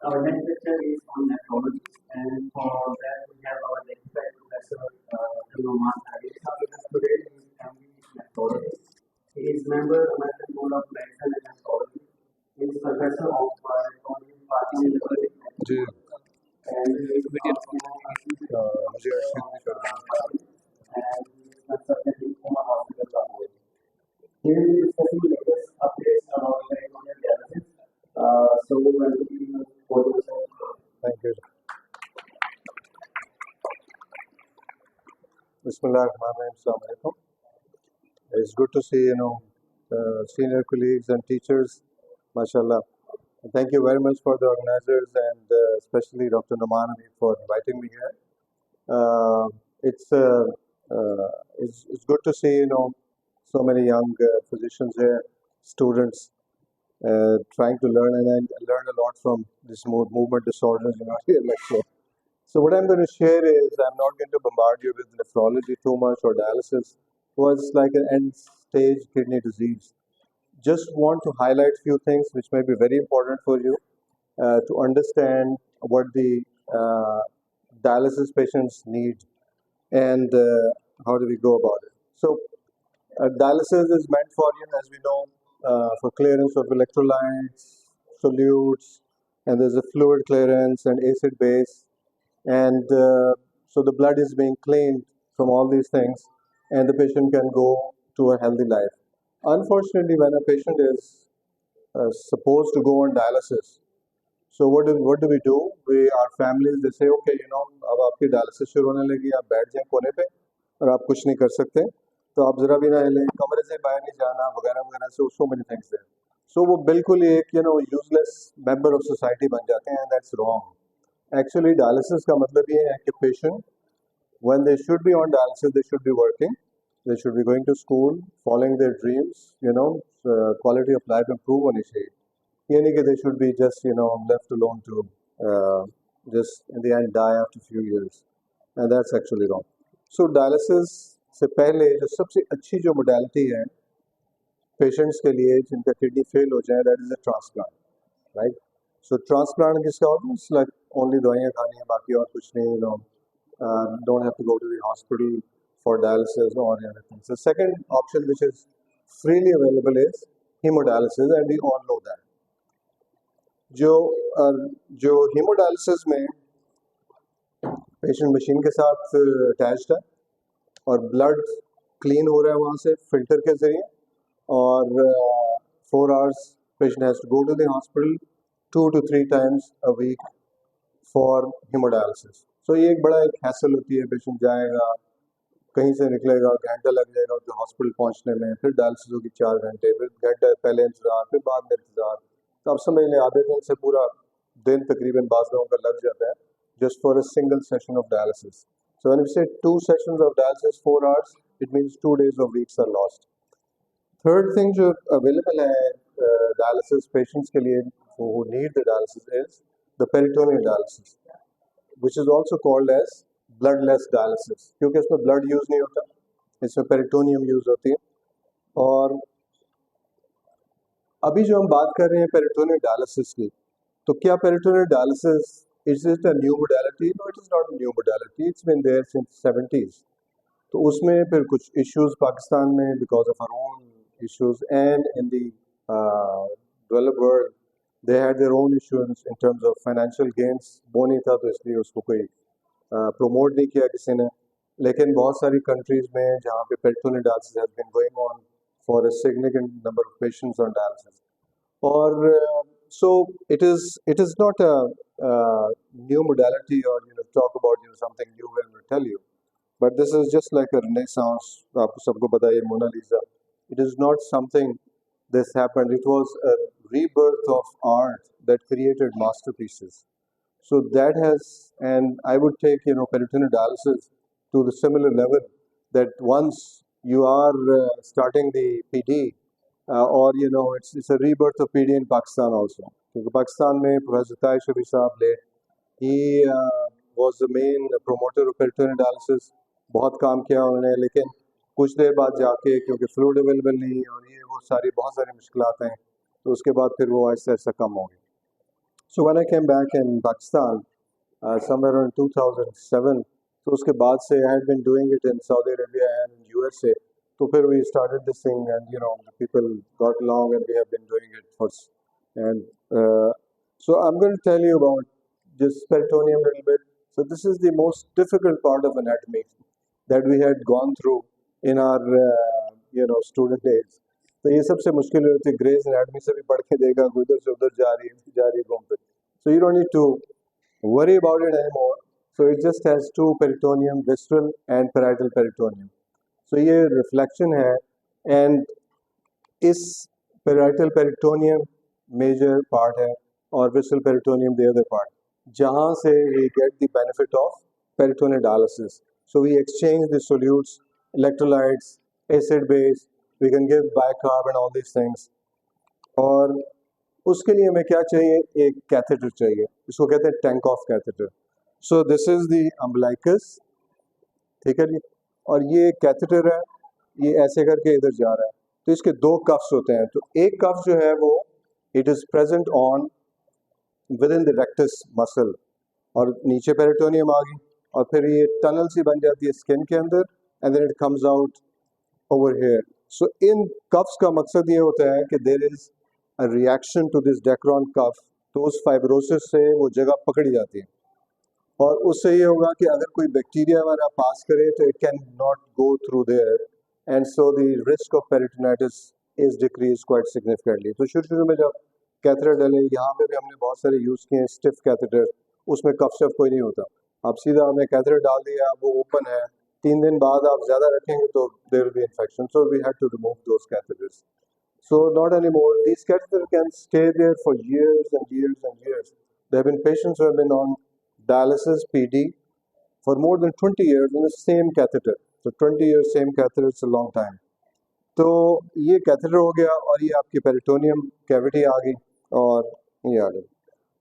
Our next lecture is on nephrology, and for that we have our lecturer Professor Numan Adesha with us today. He is family nephrologist. He is member of American Board of Medicine and Nephrology. He is professor of nephrology department in the ji and he is मुझे अर्शद भी कर दें। and he is consultant in Huma Hospital, Lahore. He will be discussing the latest updates about peritoneal dialysis. So we will be for this. Thank you. Bismillahirrahmanirrahim. Assalamu alaikum. It's good to see senior colleagues and teachers. MashaAllah. And thank you very much for the organizers and especially Dr. Numan for inviting me here. It's good to see so many young physicians here, students trying to learn, and I learned a lot from this movement disorders here lecture. So what I'm going to share is, I'm not going to bombard you with nephrology too much or dialysis. Was like an end-stage kidney disease. Just want to highlight a few things which may be very important for you to understand what the dialysis patients need and how do we go about it. So dialysis is meant for, as we know, for clearance of electrolytes, solutes, and there's a fluid clearance and acid base. And so the blood is being cleaned from all these things, and the patient can go to a healthy life. Unfortunately, when a patient is supposed to go on dialysis, so what do we do? Our families, they say, okay, अब आपकी dialysis शुरू होने लगी, आप बैठ जाएं कोने पे और आप कुछ नहीं कर सकते, तो आप जरा भी ना हिले, कमरे से बाहर नहीं जाना वगैरह वगैरह से so many things there. So वो बिल्कुल ही एक useless member of society बन जाते हैं, and that's wrong. Actually, dialysis का मतलब ये है कि patient, when they should be on dialysis, they should be working, they should be going to school, following their dreams, quality of life improve होनी चाहिए. ये नहीं कि they should be just left alone to just in the end die after a few years, and that's actually wrong. So dialysis से पहले जो सबसे अच्छी जो modality है patients के लिए जिनका kidney fail हो जाए, that is a transplant, right? So transplant किसका होता है? It's like only दवाइयाँ खानी है, बाकी और कुछ नहीं, don't have to go to the hospital for dialysis or anything. So second option which is freely available is hemodialysis, and we all know that. जो हीमोडायलिसिस में पेशेंट मशीन के साथ अटैच्ड है और ब्लड क्लीन हो रहा है वहाँ से फिल्टर के ज़रिए, और 4 hours patient has to go to the hospital 2 to 3 times a week for hemodialysis. So ये एक बड़ा एक हैसल होती है, पेशेंट जाएगा, कहीं से निकलेगा, घंटा लग जाएगा उसके हॉस्पिटल पहुँचने में, फिर डायलिसिस होगी 4 घंटे, फिर घंटे पहले इंतज़ार, फिर बाद में इंतज़ार, तो आप समझ लें आधे दिन से पूरा दिन तकरीबन बाज़ लोगों का लग जाता है just for a single session of dialysis. So when we say 2 sessions of dialysis 4 hours, it means 2 days of weeks are lost. Third thing जो available है dialysis patients के लिए who need the dialysis is the peritoneal dialysis, which is also called as bloodless dialysis, क्योंकि इसमें blood use नहीं होता, इसमें peritoneum use होती है. और अभी जो हम बात कर रहे हैं peritoneal dialysis की, तो क्या peritoneal dialysis is it a new modality? No, it is not a new modality. It's been there since 70s. तो उसमें फिर कुछ issues पाकिस्तान में because of our own issues, and in the developed world they had their own issues in terms of financial gains. वो नहीं था तो इसलिए उसको कोई promote नहीं किया किसी ने, लेकिन बहुत सारी countries में जहाँ पे peritoneal dialysis has been going on for a significant number of patients on dialysis. Or so it is not a new modality, or talk about something new when we tell you, but this is just like a renaissance. आपको सबको पता है Mona Lisa. It is not something this happened. It was a rebirth of art that created masterpieces. So that has, and I would take peritoneal dialysis to the similar level, that once you are starting the PD, or it's a rebirth of PD in Pakistan also. क्योंकि पाकिस्तान में Professor Tahir Shafee साहब ले, he was the main promoter of peritoneal dialysis. बहुत काम किया उन्होंने, लेकिन कुछ देर बाद जाके क्योंकि फ्लूइड अवेलेबल नहीं और ये वो बहुत सारी मुश्किलात हैं, तो उसके बाद फिर वो ऐसा कम हो गई. So when I came back in Pakistan, somewhere around 2007, तो उसके बाद से I had been doing it in Saudi Arabia and in USA. तो फिर we started this thing, and the people got along, and we have been doing it for. And so I'm going to tell you about just peritoneum a little bit. So this is the most difficult part of anatomy that we had gone through in our student days. तो ये सबसे मुश्किल होती है. Graze anatomy से भी पढ़ के देगा, उधर से उधर जा रही घूम पे. So you don't need to worry about it anymore. So it just has two peritoneum, visceral and parietal peritoneum. So ये reflection है, and इस parietal peritoneum major part है और visceral peritoneum the other part, जहाँ से we get the benefit of peritoneal dialysis. So we exchange the solutes, electrolytes, acid base, we can give bicarb and all these things. और उसके लिए हमें क्या चाहिए? एक कैथेटर चाहिए, इसको कहते हैं tank of catheter. So this is the umbilicus, ठीक है जी. और ये कैथेटर है, ये ऐसे करके इधर जा रहा है. तो इसके दो कफ्स होते हैं. तो एक कफ जो है वो it is present on with in the rectus muscle, और नीचे पेरिटोनियम आ गई, और फिर ये टनल सी बन जाती है स्किन के अंदर, and then it comes out over here. So इन कफ्स का मकसद ये होता है कि there is a reaction to this Dacron cuff. तो उस फाइब्रोसिस से वो जगह पकड़ी जाती है, और उससे ये होगा कि अगर कोई बैक्टीरिया हमारा पास करे तो it can not go through their, and so the risk of peritonitis is decrease quite significantly. तो शुरू में जब कैथेटर डले, यहाँ पे भी हमने बहुत सारे यूज़ किए हैं स्टिफ कैथेटर, उसमें कफ शफ कोई नहीं होता. अब सीधा हमने कैथेटर डाल दिया, वो ओपन है, 3 दिन बाद आप ज़्यादा रखेंगे तो there will be infection. So we had to remove those catheters. So not anymore. These catheters can stay there for years and years and years. There have been patients who have been on dialysis PD for more than 20 years on the same catheter. So 20 years same catheter, it's a long time. तो ये catheter हो गया, और ये आपकी peritoneum cavity आ गई, और ये आ गई.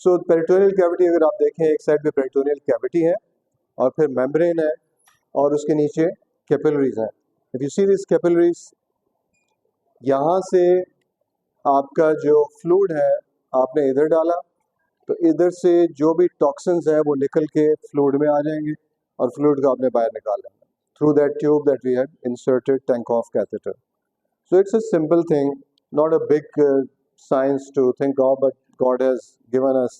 सो पेरिटोनियल कैविटी अगर आप देखें, एक साइड पे पेरिटोनियल कैविटी है, और फिर मेम्ब्रेन है, और उसके नीचे कैपिलरीज हैं. If you see this capillaries, यहाँ से आपका जो फ्लूइड है आपने इधर डाला, तो इधर से जो भी टॉक्सिन्स है वो निकल के फ्लूइड में आ जाएंगे, और फ्लूइड को आपने बाहर निकाल लेना through that tube that we had inserted tank of catheter. So it's a simple thing, not a big science to think of, but God has given us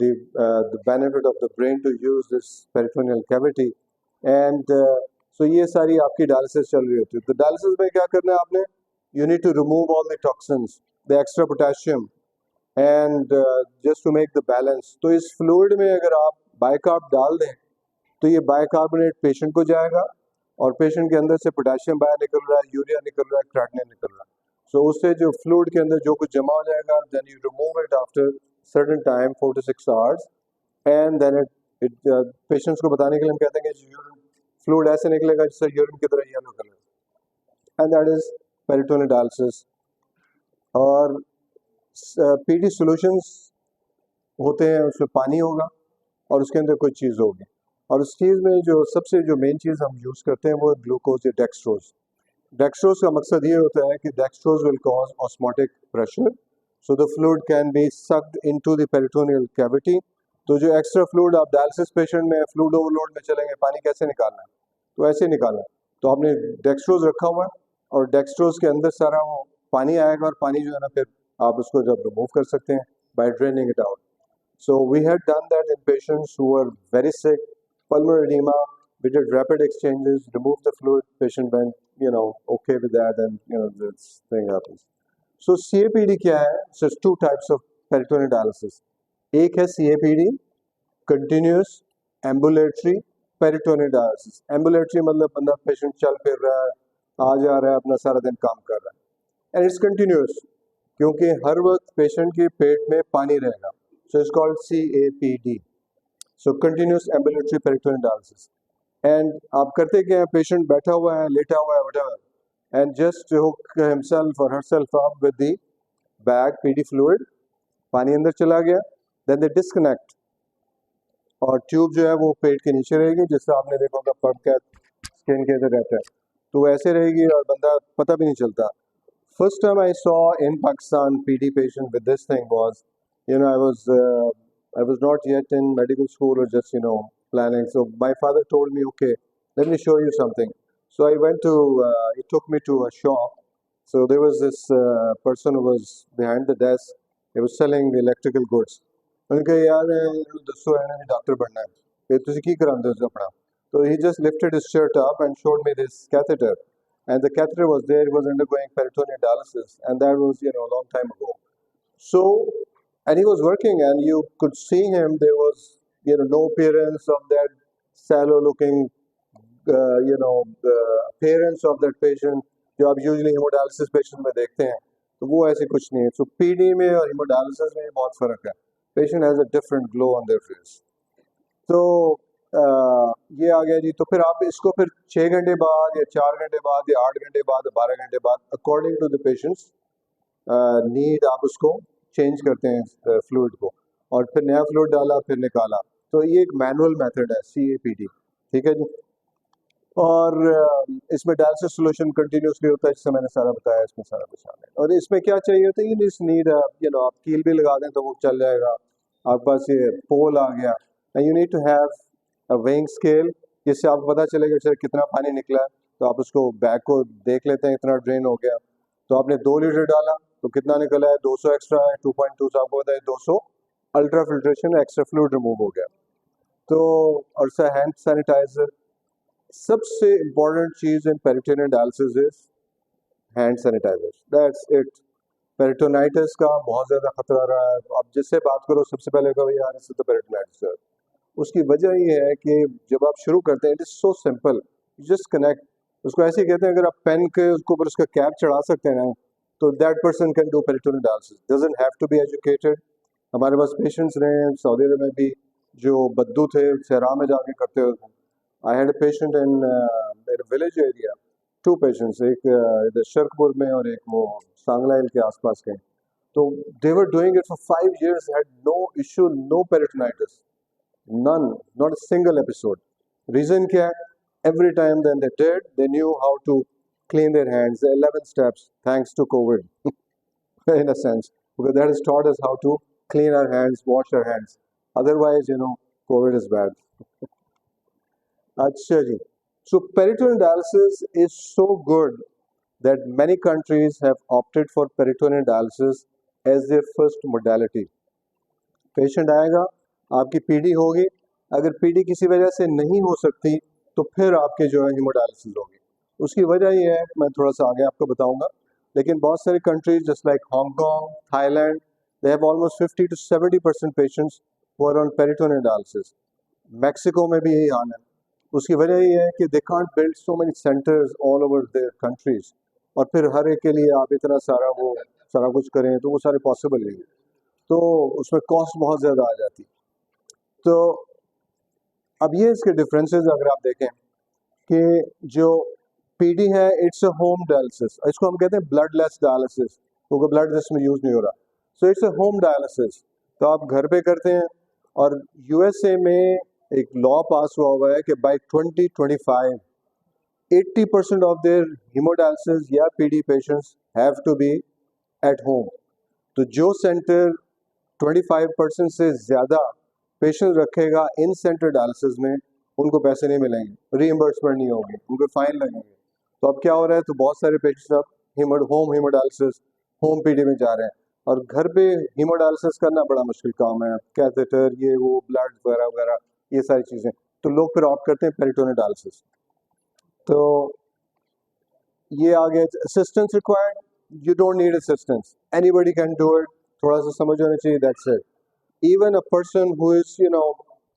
the benefit of the brain to use this peritoneal cavity. And so ये सारी आपकी dialysis चल रही होती है. तो dialysis में क्या करना है आपने? You need to remove all the toxins, the extra potassium, and just to make the balance. तो इस फ्लूइड में अगर आप बाइकार्ब डाल दें तो ये बाइकार्बोनेट पेशेंट को जाएगा, और पेशेंट के अंदर से पोटेशियम बाहर निकल रहा है, यूरिया निकल रहा है, क्रेटिनिन निकल रहा है. सो उससे जो फ्लूइड के अंदर जो कुछ जमा हो जाएगा, then you remove it after certain time 4 to 6 hours, and then it patients को बताने के लिए हम कहते हैं कि यूरिन फ्लूइड ऐसे निकलेगा जिससे यूरिन की तरह yellow colour, and that is peritoneal dialysis. और पीडी सॉल्यूशंस होते हैं, उसमें पानी होगा और उसके अंदर कोई चीज़ होगी, और उस चीज़ में जो सबसे जो मेन चीज़ हम यूज़ करते हैं वो है ग्लूकोज या डेक्सट्रोज. डेक्सट्रोज का मकसद ये होता है कि dextrose will cause osmotic pressure, so the fluid can be sucked into the peritoneal cavity. तो जो एक्स्ट्रा फ्लूइड आप डायलिसिस पेशेंट में फ्लूइड ओवरलोड में चलेंगे, पानी कैसे निकालना है? तो ऐसे निकालना है. तो आपने डेक्सट्रोज रखा हुआ है, और डेक्सट्रोज के अंदर सारा वो पानी आएगा, और पानी जो है ना फिर आप उसको जब रिमूव कर सकते हैं by draining it out. So we had done that in patients who were very sick, pulmonary edema. We did rapid exchanges, removed the fluid, patient went, okay with that, and this thing happens. So CAPD क्या है? So there's two types of peritoneal dialysis. एक है CAPD, continuous ambulatory peritoneal dialysis. Ambulatory मतलब बंदा patient चल फिर रहा है, आ जा रहा है, अपना सारा दिन काम कर रहा है, and it's continuous, क्योंकि हर वक्त patient के पेट में पानी रहेगा. So it's called CAPD. So continuous ambulatory peritoneal dialysis. And आप करते क्या है? Patient बैठा हुआ है, लेटा हुआ है, whatever, and just hook himself or herself up with the bag PD fluid. पानी अंदर चला गया, then they disconnect, और ट्यूब जो है वो पेट के नीचे रहेगी, जिससे आपने देखा होगा पंप का स्किन के इधर रहता है, तो ऐसे रहेगी और बंदा पता भी नहीं चलता. First time I saw in Pakistan PD patient with this thing was, I was I was not yet in medical school or just, planning. So my father told me, okay, let me show you something. So I went to, he took me to a shop. So there was this person who was behind the desk. He was selling electrical goods. मैंने कहा यार दसो मैंने doctor बनना है फिर तुझे की करांदे हो अपना so he just lifted his shirt up and showed me this catheter and the catheter was there, it was undergoing peritoneal dialysis and that was a long time ago. So, and he was working, and you could see him. There was, no appearance of that sallow-looking, appearance of that patient जो आप usually hemodialysis patient में देखते हैं तो वो ऐसे कुछ नहीं है. So PD में और hemodialysis में बहुत फर्क है. Patient has a different glow on their face. तो ये आ गया जी. तो फिर आप इसको फिर 6 घंटे बाद या 4 घंटे बाद या 8 घंटे बाद 12 घंटे बाद according to the patients need आप उसको चेंज करते हैं फ्लूइड को और फिर नया फ्लूइड डाला फिर निकाला. तो ये एक मैनुअल मेथड है CAPD. ठीक है जी. और इसमें डायलिसिस सोल्यूशन कंटिन्यूसली होता है जिससे मैंने सारा बताया इसमें सारा कुछ आ गया. और इसमें क्या चाहिए होता है ये इस नीड आप कील भी लगा दें तो वो चल जाएगा. आपके पास ये पोल आ गया and you need to have a weighing scale जिससे आपको पता चलेगा सर कितना पानी निकला है. तो आप उसको बैग को देख लेते हैं इतना ड्रेन हो गया. तो आपने 2 लीटर डाला तो कितना निकला है 200 एक्स्ट्रा है 2.2 से आपको बताया 200 ultrafiltration extra fluid remove हो गया. तो और सर हैंड सैनिटाइजर सबसे इम्पोर्टेंट चीज़ in peritoneal dialysis is hand sanitiser. That's it. Peritonitis का बहुत ज़्यादा खतरा रहा है. आप जिससे बात करो सबसे पहले कहो यार इससे तो पेरिटोनाइटिस है. उसकी वजह ये है कि जब आप शुरू करते हैं it is so simple. Just connect. उसको ऐसे ही कहते हैं अगर आप पेन के उसको ऊपर उसका कैप चढ़ा सकते हैं ना तो that person can do peritoneal dialysis. Doesn't have to be educated. हमारे पास पेशेंट्स रहे हैं सऊदी अरब में भी जो बद्दू थे सहरा में जाके करते होते. I had a patient in मेरे विलेज एरिया. 2 पेशेंट्स, एक इधर शर्कपुर में और एक वो सांगला हिल के आसपास के. तो they were doing it for 5 years, had no issue, no peritonitis, none, not a single episode. Reason क्या है? Every time then they did, they knew how to clean their hands. The 11 steps, thanks to COVID, in a sense, because that has taught us how to clean our hands, wash our hands. Otherwise, COVID is bad. अच्छा जी. So peritoneal dialysis is so good that many countries have opted for peritoneal dialysis as their first modality. Patient आएगा, आपकी PD होगी. अगर PD किसी वजह से नहीं हो सकती तो फिर आपके जो है हीमोडायलिसिस होगी. उसकी वजह ये है मैं थोड़ा सा आगे आपको बताऊंगा. लेकिन बहुत सारे countries just like Hong Kong, Thailand, they have almost 50 to 70% patients who are on peritoneal dialysis. Mexico में भी यही हाल है. उसकी वजह ये है कि they can't build so many centres all over there countries और फिर हर एक के लिए आप इतना सारा कुछ करें तो वो सारे पॉसिबल नहीं है. तो उसमें कॉस्ट बहुत ज़्यादा आ जाती. तो अब ये इसके डिफरेंसेस अगर आप देखें कि जो पीडी है इट्स अ होम डायलिसिस. इसको हम कहते हैं ब्लडलेस डायलिसिस क्योंकि ब्लड जिसमें यूज़ नहीं हो रहा. सो इट्स अ होम डायलिसिस. तो आप घर पे करते हैं. और USA में एक लॉ पास हुआ है कि बाय 2025 80% ऑफ देयर हीमोडायलिसिस या PD patients have to be at home. तो जो सेंटर 25% से ज़्यादा पेशेंट रखेगा इन सेंटर डायलिसिस में उनको पैसे नहीं मिलेंगे, रीइंबर्समेंट नहीं होगी, उनको फाइन लगेंगे. तो अब क्या हो रहा है? तो बहुत सारे पेशेंट्स अब होम हीमोडायलिसिस, होम पीडी में जा रहे हैं. और घर पे हीमोडायलिसिस करना बड़ा मुश्किल काम है. कैथेटर, ये वो, ब्लड वगैरह वगैरह, ये सारी चीज़ें. तो लोग फिर ऑप्ट करते हैं पेरिटोनियल डायलिसिस. तो ये आ गया. Assistance required, you don't need assistance, anybody can do it. थोड़ा सा समझ होना चाहिए, that's it. Even a person who is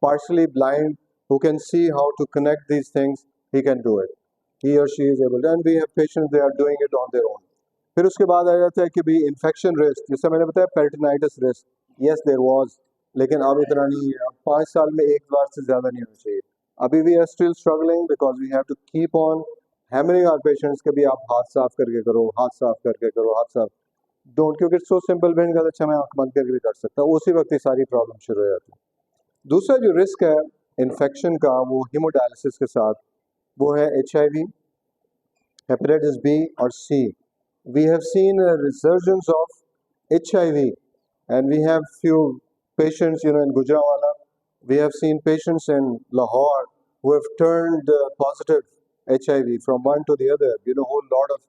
partially blind, who can see how to connect these things, he can do it. He or she is able. And we have patients, they are doing it on their own. फिर उसके बाद आ जाता है कि भी infection risk, जैसे मैंने बताया peritonitis risk, yes there was, लेकिन अब इतना नहीं है. अब 5 साल में एक बार से ज़्यादा नहीं होना चाहिए. अभी we are still struggling because we have to keep on hammering our patients कि भी आप हाथ साफ करके करो, हाथ साफ करके करो, हाथ साफ. डोंट, क्योंकि सो सिंपल बन गया. अच्छा मैं आंख बंद करके भी कर सकता हूँ. उसी वक्त ये सारी प्रॉब्लम शुरू हो जाती है. दूसरा जो रिस्क है इन्फेक्शन का वो हीमोडायलिसिस के साथ वो है HIV, हेपेटाइटिस B और C. We have seen a resurgence of HIV and we have few patients, in Gujranwala, we have seen patients in Lahore who have turned positive HIV from one to the other. Whole lot of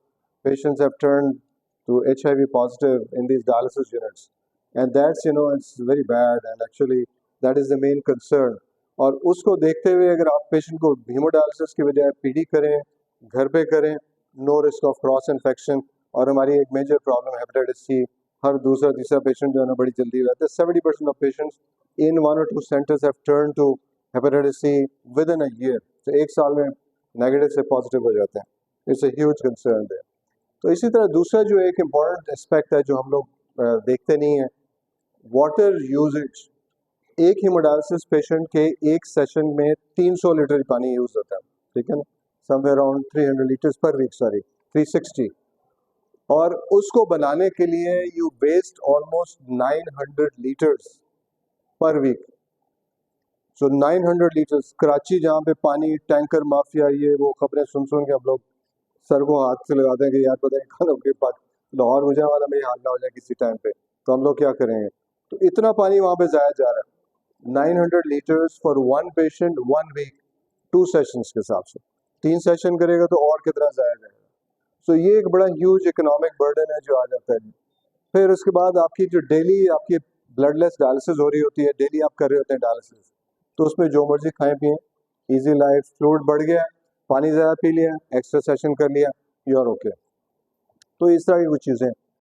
patients have turned to HIV positive in these dialysis units, and that's it's very bad, and actually that is the main concern. और उसको देखते हुए अगर आप patient को haemodialysis की बजाय PD करें, घर पे करें, no risk of cross infection. और हमारी एक मेजर प्रॉब्लम हेपेटाइटिस सी, हर दूसरा तीसरा पेशेंट जो है ना बड़ी जल्दी रहता है। 70% of patients in 1 or 2 centers have turned to hepatitis C within a year। तो एक साल में नेगेटिव से पॉजिटिव हो जाते हैं। इट्स अ ह्यूज कंसर्न है। तो इसी तरह दूसरा जो एक इम्पॉर्टेंट एस्पेक्ट है जो हम लोग देखते नहीं है, वाटर यूजेज। एक हीमोडायलिसिस पेशेंट के एक सेशन में 300 लीटर पानी यूज होता है, ठीक है ना, somewhere around 300 litres per week, sorry 360। और उसको बनाने के लिए you waste almost 900 litres per week. So 900 litres. Karachi जहाँ पे पानी टैंकर माफिया ये वो खबरें सुन के हम लोग सर को हाथ से लगाते हैं कि यार पता नहीं खानों के पास लाहौर मुझे में हाल ना हो जाए किसी टाइम पे, तो हम लोग क्या करेंगे। तो इतना पानी वहाँ पे जाया जा रहा है, 900 litres for 1 patient 1 week, 2 sessions के हिसाब से। 3 सेशन करेगा तो और कितना जाया जाएगा। सो ये एक बड़ा ह्यूज इकोनॉमिक बर्डन है जो आ जाता है। फिर उसके बाद आपकी जो डेली आपकी ब्लडलेस डायलिसिस हो रही होती है, डेली आप कर रहे होते हैं डायलिसिस, तो उसमें जो मर्जी खाएं पिए, इजी लाइफ, फ्लूइड बढ़ गया, पानी ज़्यादा पी लिया, एक्स्ट्रा सेशन कर लिया, यू आर ओके। तो इस तरह की कुछ चीज़ें